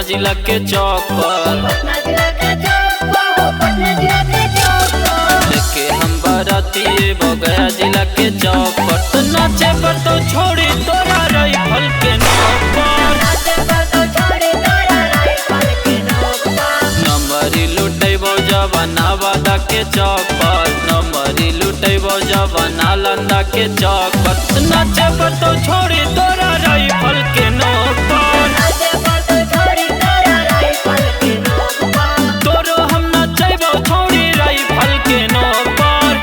जिला के चौक पर लेके हम बाराती वो गया जिला के चौक पर। तो नाचे पर तो छोड़ी तोरा राइफल के नोक पर नंबरी लुटेबो जवाना वादा के चौक पर नंबरी लुटेबो जवाना लंदा के चौक पर। नाचे पर तो छोड़ी तोरा राइफल के नोक पर तोरो हम नचैबो छोड़ी राइफल के नोक पर।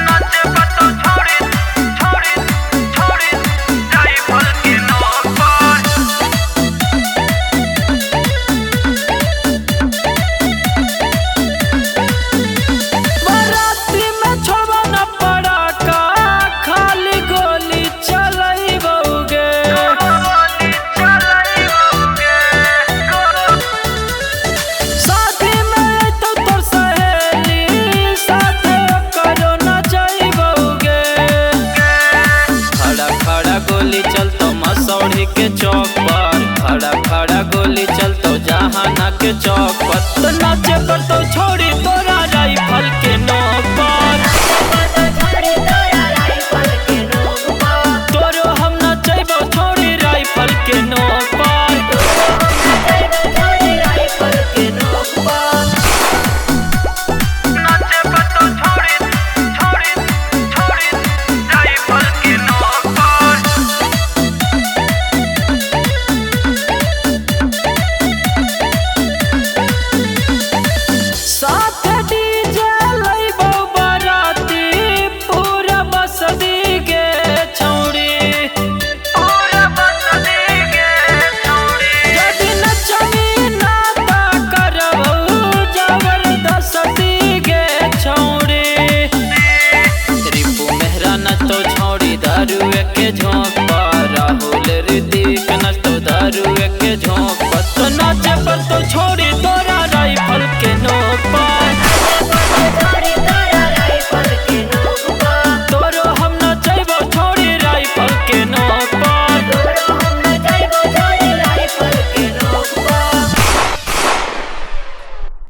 नाचे पर तो छोड़ी राइफल के नोक पर। बाराती में छोड़बा न पड़ाका खाली गोली चलैबोगे। शादी में अइतौ तोर सहेली साथे करो न जइबोगे। खड़ा खड़ा गोली चलतो मसौड़ी के चौक